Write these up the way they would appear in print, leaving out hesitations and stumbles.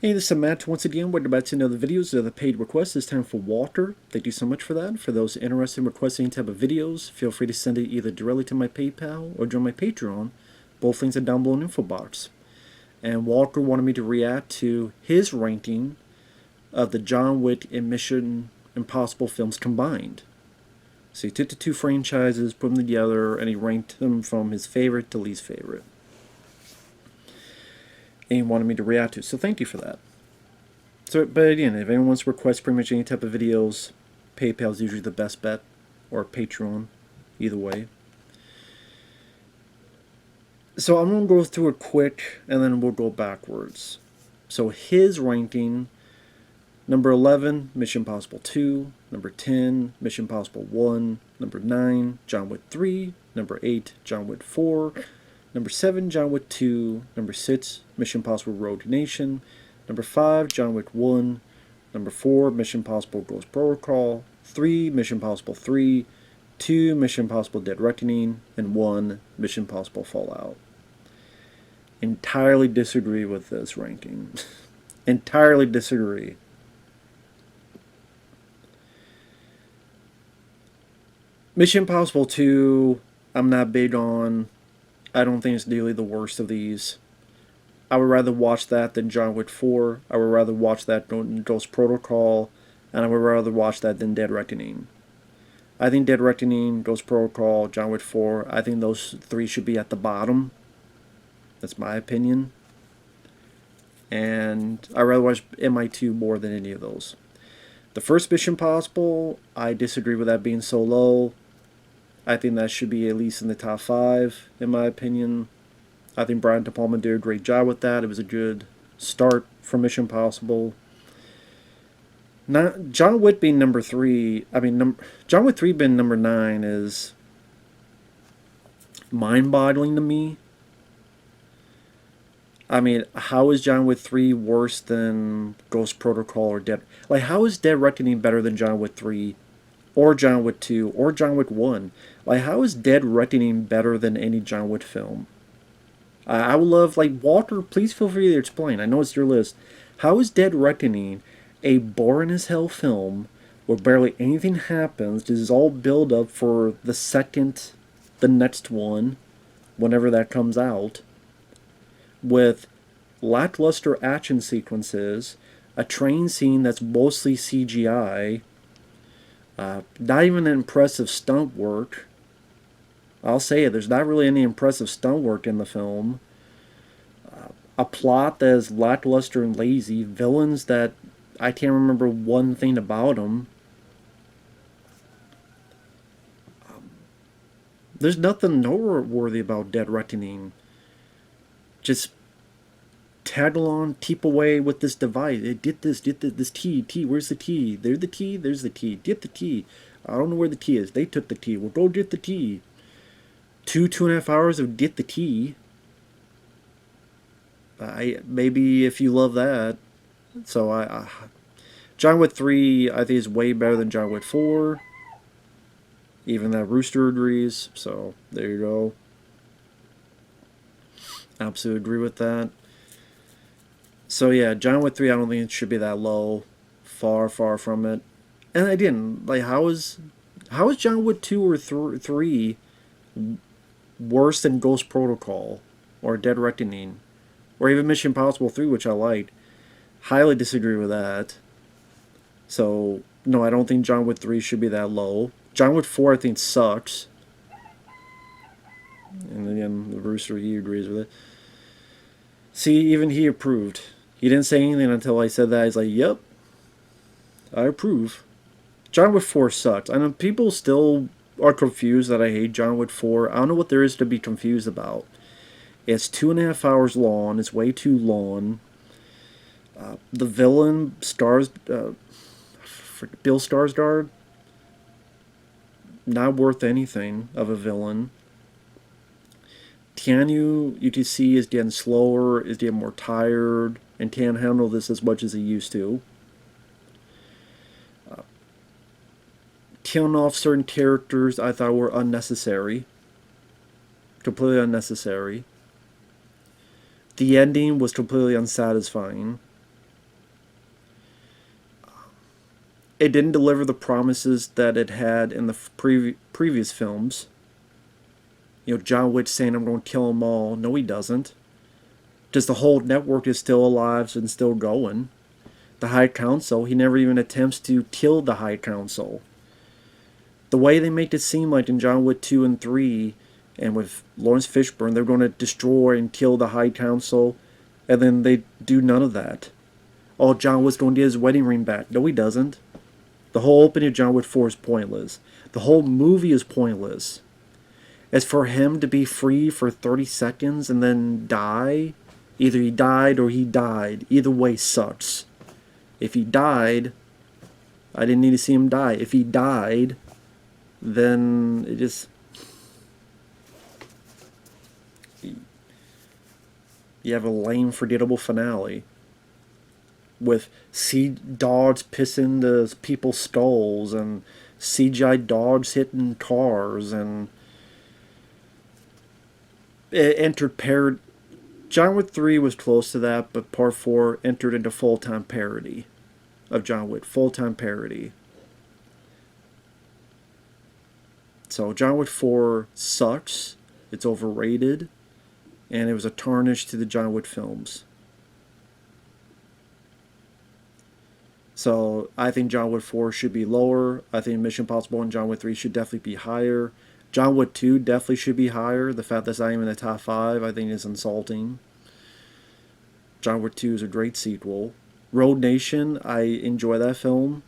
Hey, this is Matt once again. We're about to know the videos of the paid requests. It's time for Walter. Thank you so much for that. For those interested in requesting any type of videos, feel free to send it either directly to my PayPal or join my Patreon. Both links are down below in the info box. And Walter wanted me to react to his ranking of the John Wick and Mission Impossible films combined. So he took the two franchises, put them together, and he ranked them from his favorite to least favorite. And he wanted me to react to. So thank you for that. So, but again, if anyone wants to request pretty much any type of videos, PayPal is usually the best bet, or Patreon, either way. So I'm going to go through it quick, and then we'll go backwards. So his ranking, number 11, Mission Impossible 2, number 10, Mission Impossible 1, number 9, John Wick 3, number 8, John Wick 4, number 7, John Wick 2, number 6, Mission Impossible Rogue Nation, number 5, John Wick 1, number 4, Mission Impossible Ghost Protocol, 3, Mission Impossible 3, 2, Mission Impossible Dead Reckoning, and 1, Mission Impossible Fallout. Entirely disagree with this ranking. Entirely disagree. Mission Impossible 2, I'm not big on. I don't think it's nearly the worst of these. I would rather watch that than John Wick 4. I would rather watch that than Ghost Protocol. And I would rather watch that than Dead Reckoning. I think Dead Reckoning, Ghost Protocol, John Wick 4, I think those three should be at the bottom. That's my opinion. And I'd rather watch MI2 more than any of those. The first Mission Impossible, I disagree with that being so low. I think that should be at least in the top 5, in my opinion. I think Brian De Palma did a great job with that. It was a good start for Mission Impossible. Not, John Wick being number 3, John Wick 3 being number 9 is mind-boggling to me. I mean, how is John Wick 3 worse than Ghost Protocol or Dead... Like, how is Dead Reckoning better than John Wick 3? Or John Wick 2? Or John Wick 1? Like, how is Dead Reckoning better than any John Wick film? I would love, like, Walter, please feel free to explain. I know it's your list. How is Dead Reckoning a boring as hell film where barely anything happens? This is all build up for the next one, whenever that comes out, with lackluster action sequences, a train scene that's mostly CGI, not even impressive stunt work. I'll say it, there's not really any impressive stunt work in the film. A plot that is lackluster and lazy. Villains that I can't remember one thing about them. There's nothing noteworthy about Dead Reckoning. Just tag along, teep away with this device. Get this T, where's the T? There's the T, there's the T. Get the T. I don't know where the T is. They took the T. Well, go get the T. 2.5 hours of get the T. Maybe if you love that. So John Wick 3 I think is way better than John Wick 4. Even that Rooster agrees. So there you go. Absolutely agree with that. So yeah, John Wick 3 I don't think it should be that low. Far from it. And again, like how is John Wick 2 or 3 worse than Ghost Protocol or Dead Reckoning or even Mission Impossible 3, which I liked? Highly disagree with that. So no, I don't think John Wick 3 should be that low. John Wick 4 I think sucks. And again, the Rooster, he agrees with it. See, even he approved. He didn't say anything until I said that. He's like, yep, I approve. John Wick 4 sucks. I know people still are confused that I hate John Wick 4. I don't know what there is to be confused about. It's 2.5 hours long. It's way too long. The villain, Bill Skarsgård, not worth anything of a villain. Keanu, you can see, is getting slower, is getting more tired, and can't handle this as much as he used to. Killing off certain characters I thought were unnecessary. Completely unnecessary. The ending was completely unsatisfying. it didn't deliver the promises that it had in the previous films. You know, John Wick saying, I'm going to kill them all. No, he doesn't. Just the whole network is still alive and still going. The High Council, he never even attempts to kill the High Council. The way they make it seem like in John Wick 2 and 3, and with Lawrence Fishburne, they're going to destroy and kill the High Council, and then they do none of that. Oh, John Wick's going to get his wedding ring back. No, he doesn't. The whole opening of John Wick 4 is pointless. The whole movie is pointless. As for him to be free for 30 seconds and then die, either he died or he died. Either way sucks. If he died, I didn't need to see him die. If he died, then it just... You have a lame, forgettable finale. With dogs pissing the people's skulls and CGI dogs hitting cars and... It entered John Wick 3 was close to that, but Part 4 entered into full-time parody of John Wick. Full-time parody. So John Wick 4 sucks. It's overrated. And it was a tarnish to the John Wick films. So I think John Wick 4 should be lower. I think Mission Impossible and John Wick 3 should definitely be higher. John Wick 2 definitely should be higher. The fact that it's not even in the top 5, I think, is insulting. John Wick 2 is a great sequel. Road Nation, I enjoy that film.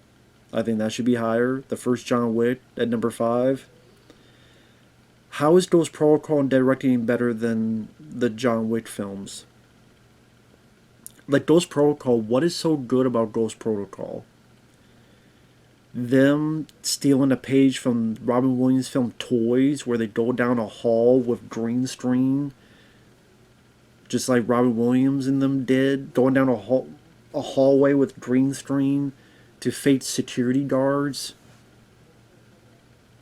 I think that should be higher. The first John Wick at number 5. How is Ghost Protocol and Dead Reckoning better than the John Wick films? Like Ghost Protocol, what is so good about Ghost Protocol? Them stealing a page from Robin Williams' film Toys, where they go down a hall with green screen, just like Robin Williams and them did, going down a hallway with green screen to fake security guards.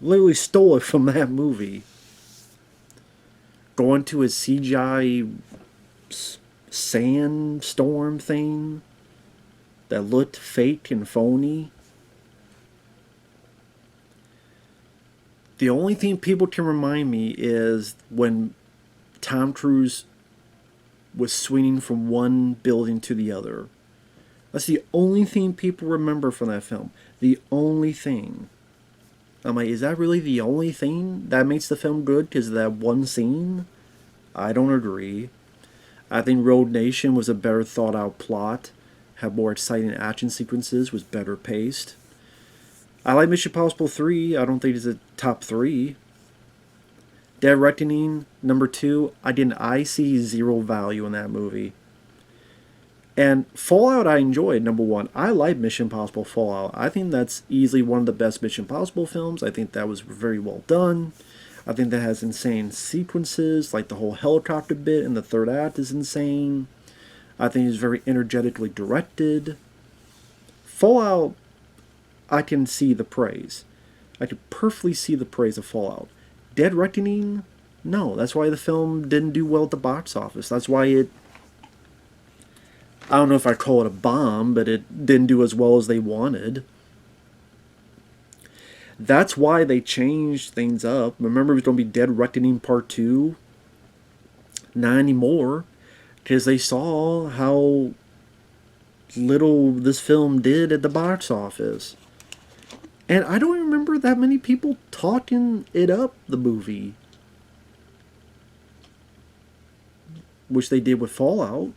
Literally stole it from that movie. Going to a CGI sandstorm thing that looked fake and phony. The only thing people can remind me is when Tom Cruise was swinging from one building to the other. That's the only thing people remember from that film. The only thing. I'm like, is that really the only thing that makes the film good? Because of that one scene? I don't agree. I think Road Nation was a better thought out plot, had more exciting action sequences, was better paced. I like Mission Impossible 3. I don't think it's a top 3. Dead Reckoning, number 2. I see zero value in that movie. And Fallout I enjoyed, number 1. I like Mission Impossible Fallout. I think that's easily one of the best Mission Impossible films. I think that was very well done. I think that has insane sequences, like the whole helicopter bit in the third act is insane. I think it's very energetically directed. Fallout, I can see the praise. I can perfectly see the praise of Fallout. Dead Reckoning, no. That's why the film didn't do well at the box office. That's why it... I don't know if I call it a bomb, but it didn't do as well as they wanted. That's why they changed things up. Remember, it was going to be Dead Reckoning Part 2? Not anymore. Because they saw how little this film did at the box office. And I don't remember that many people talking it up, the movie. Which they did with Fallout.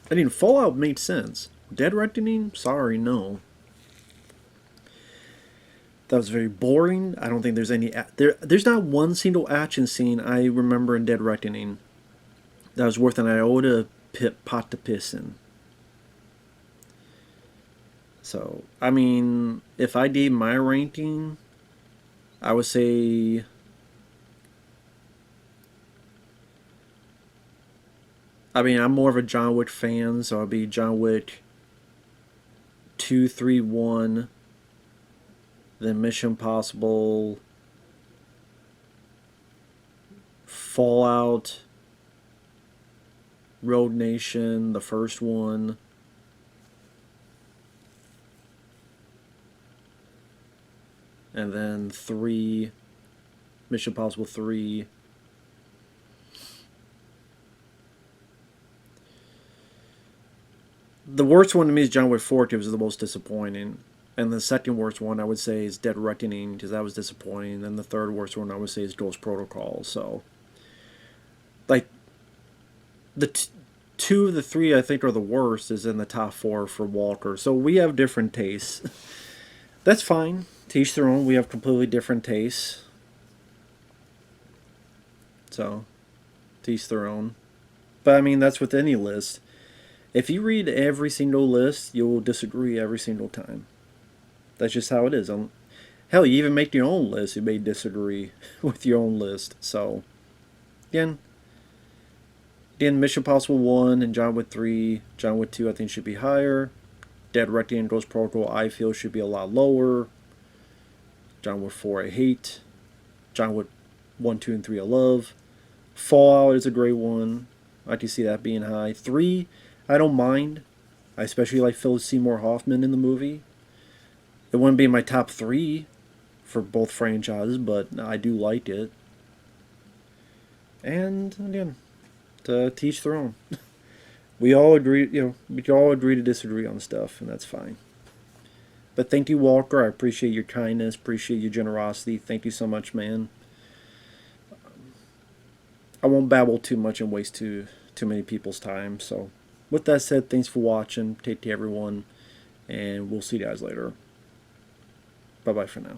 I mean, Fallout made sense. Dead Reckoning? Sorry, no. That was very boring. I don't think there's any... There's not one single action scene I remember in Dead Reckoning that was worth an iota pot to piss in. So, I mean, if I gave my ranking, I would say... I mean, I'm more of a John Wick fan, so I'll be John Wick 2, 3, 1, then Mission Impossible, Fallout, Road Nation, the first one, and then 3, Mission Impossible 3. The worst one to me is John Wick 4 because it was the most disappointing. And the second worst one I would say is Dead Reckoning because that was disappointing. And the third worst one I would say is Ghost Protocol. So, like, the two of the three I think are the worst is in the top 4 for Walker. So we have different tastes. That's fine. To each their own. We have completely different tastes. So, to each their own. But I mean, that's with any list. If you read every single list, you will disagree every single time. That's just how it is. Hell, you even make your own list, you may disagree with your own list. So, again, Mission Impossible 1 and John Wick 3, John Wick 2 I think should be higher. Dead Reckoning and Ghost Protocol I feel should be a lot lower. John Wick 4 I hate. John Wick 1, 2, and 3 I love. Fallout is a great one. I can see that being high. 3, I don't mind. I especially like Philip Seymour Hoffman in the movie. It wouldn't be in my top 3 for both franchises, but I do like it. And again, to each their own. We all agree, we can all agree to disagree on stuff, and that's fine. But thank you, Walker. I appreciate your kindness, appreciate your generosity. Thank you so much, man. I won't babble too much and waste too many people's time. So, with that said, thanks for watching. Take care, everyone, and we'll see you guys later. Bye-bye for now.